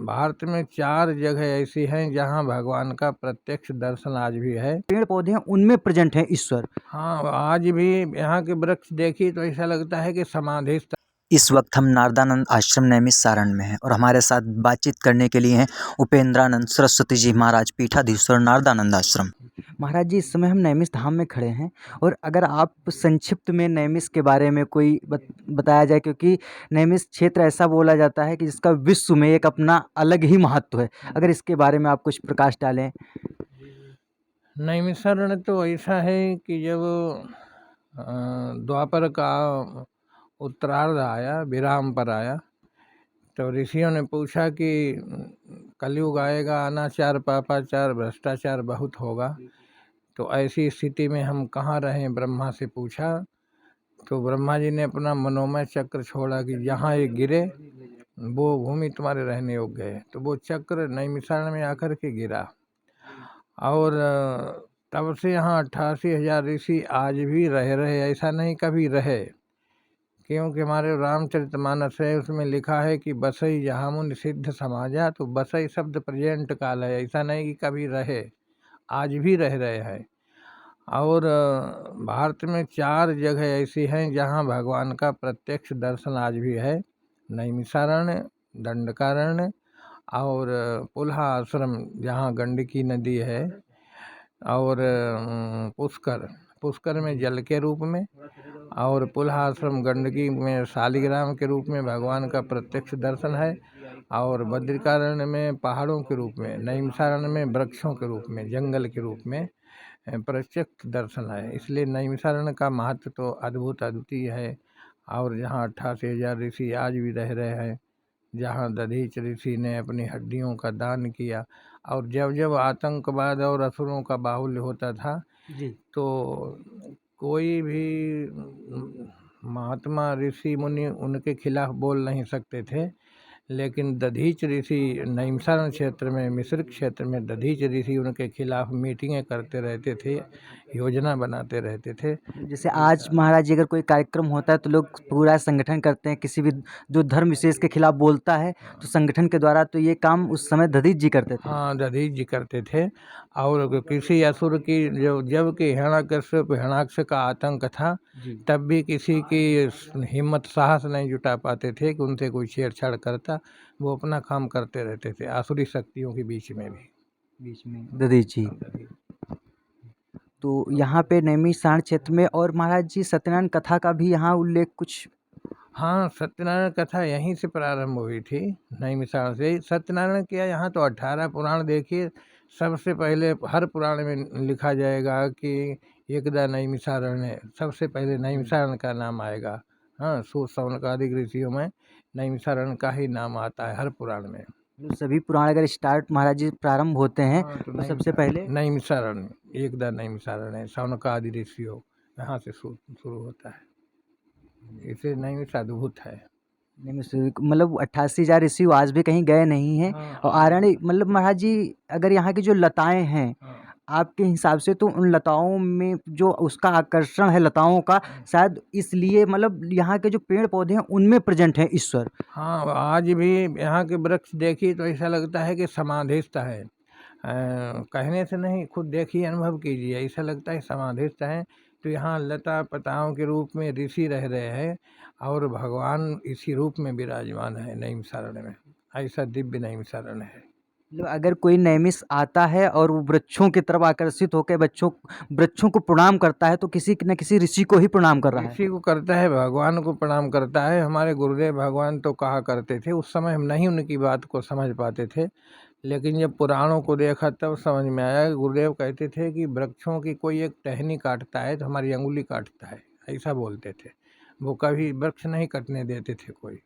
भारत में 4 जगह ऐसी हैं जहाँ भगवान का प्रत्यक्ष दर्शन आज भी है। पेड़ पौधे हैं उनमें प्रेजेंट है ईश्वर। हाँ, आज भी यहाँ के वृक्ष देखिए तो ऐसा लगता है कि समाधिस्थ। इस वक्त हम नारदानंद आश्रम नैमिषारण्य में हैं और हमारे साथ बातचीत करने के लिए हैं उपेंद्रानंद सरस्वती जी महाराज पीठाधीश्वर नारदानंद आश्रम। महाराज जी, इस समय हम नैमिष धाम में खड़े हैं और अगर आप संक्षिप्त में नैमिष के बारे में कोई बताया जाए, क्योंकि नैमिष क्षेत्र ऐसा बोला जाता है कि जिसका विश्व में एक अपना अलग ही महत्व है, अगर इसके बारे में आप कुछ प्रकाश डालें। नैमिषारण्य तो ऐसा है कि जब द्वापर का उत्तरार्ध आया, विराम पर आया, तो ऋषियों ने पूछा कि कलयुग आएगा, अनाचार पापाचार भ्रष्टाचार बहुत होगा, तो ऐसी स्थिति में हम कहाँ रहें, ब्रह्मा से पूछा। तो ब्रह्मा जी ने अपना मनोमय चक्र छोड़ा कि जहाँ ये गिरे वो भूमि तुम्हारे रहने योग्य है। तो वो चक्र नैमिषारण्य में आकर के गिरा और तब से यहाँ 88,000 ऋषि आज भी रहे। ऐसा नहीं कभी रहे, क्योंकि हमारे रामचरितमानस है, उसमें लिखा है कि बसई जहाँ मुनि सिद्ध समाजा। तो बसई शब्द प्रेजेंट काल है, ऐसा नहीं कि कभी रहे, आज भी रह रहे हैं। और भारत में 4 जगह ऐसी हैं जहाँ भगवान का प्रत्यक्ष दर्शन आज भी है। नैमिषारण्य, दंडकारण्य और पुल्हा आश्रम जहाँ गंडकी नदी है, और पुष्कर में जल के रूप में, और पुल्हा आश्रम गंडकी में शालिग्राम के रूप में भगवान का प्रत्यक्ष दर्शन है, और बद्रिकारण्य में पहाड़ों के रूप में, नैमिषारण्य में वृक्षों के रूप में, जंगल के रूप में प्रत्यक्ष दर्शन है। इसलिए नैमिषारण्य का महत्व तो अद्भुत अद्वितीय है। और जहाँ 88,000 ऋषि आज भी रह रहे हैं, जहाँ दधीच ऋषि ने अपनी हड्डियों का दान किया, और जब जब आतंकवाद और असुरों का बाहुल्य होता था जी। तो कोई भी महात्मा ऋषि मुनि उनके खिलाफ बोल नहीं सकते थे, लेकिन दधीच ऋषि नैमिषारण्य क्षेत्र में, मिश्र क्षेत्र में दधीच ऋषि उनके खिलाफ मीटिंगें करते रहते थे, योजना बनाते रहते थे। जैसे आज महाराज जी, अगर कोई कार्यक्रम होता है तो लोग पूरा संगठन करते हैं, किसी भी जो धर्म विशेष के खिलाफ बोलता है तो संगठन के द्वारा, तो ये काम उस समय दधीच जी करते थे। हाँ, दधीच जी करते थे। और किसी असुर की जब कि हिरण्यकश्यप हिरण्याक्ष का आतंक था, तब भी किसी की हिम्मत साहस नहीं जुटा पाते थे कि उनसे कोई छेड़छाड़ करता। वो अपना काम करते रहते थे आसुरी शक्तियों के बीच में दधीच जी। तो यहाँ पे नैमिषारण्य क्षेत्र में, और महाराज जी सत्यनारायण कथा का भी यहाँ उल्लेख कुछ। हाँ, सत्यनारायण कथा यहीं से प्रारंभ हुई थी, नैमिषारण्य से। सत्यनारायण क्या, यहाँ तो 18 पुराण देखिए, सबसे पहले हर पुराण में लिखा जाएगा कि एकदा नैमिषारण्य, सबसे पहले नैमिषारण्य का नाम आएगा। हाँ, सूत शौनकादिक ऋषियों में नैमिषारण्य का ही नाम आता है हर पुराण में। सभी पुराण अगर स्टार्ट महाराज जी प्रारंभ होते हैं हाँ, तो सबसे पहले नैमिषारण्य, एकदा नैमिषारण्य, शौनकादि ऋषियों, यहाँ से शुरू होता है। इसे नैमिष अद्भुत है। मतलब 88,000 ऋषि आज भी कहीं गए नहीं हैं। हाँ, और आरण्य, मतलब महाराज जी अगर यहाँ की जो लताएं हैं, हाँ। आपके हिसाब से तो उन लताओं में जो उसका आकर्षण है लताओं का, शायद इसलिए मतलब यहाँ के जो पेड़ पौधे हैं उनमें प्रेजेंट है ईश्वर। हाँ, आज भी यहाँ के वृक्ष देखिए तो ऐसा लगता है कि समाधिस्थ है। कहने से नहीं, खुद देखिए, अनुभव कीजिए, ऐसा लगता है समाधिस्थ है। तो यहाँ लता पताओं के रूप में ऋषि रह रहे हैं और भगवान इसी रूप में विराजमान है नैमिषारण्य में। ऐसा दिव्य नैमिषारण्य है। मतलब अगर कोई नैमिष आता है और वो वृक्षों की तरफ आकर्षित होकर वृक्षों को प्रणाम करता है, तो किसी न किसी ऋषि को ही प्रणाम कर रहा है। ऋषि को करता है, भगवान को प्रणाम करता है। हमारे गुरुदेव भगवान तो कहा करते थे, उस समय हम नहीं उनकी बात को समझ पाते थे, लेकिन जब पुराणों को देखा तब समझ में आया। गुरुदेव कहते थे कि वृक्षों की कोई एक टहनी काटता है तो हमारी अंगुली काटता है, ऐसा बोलते थे। वो कभी वृक्ष नहीं कटने देते थे कोई।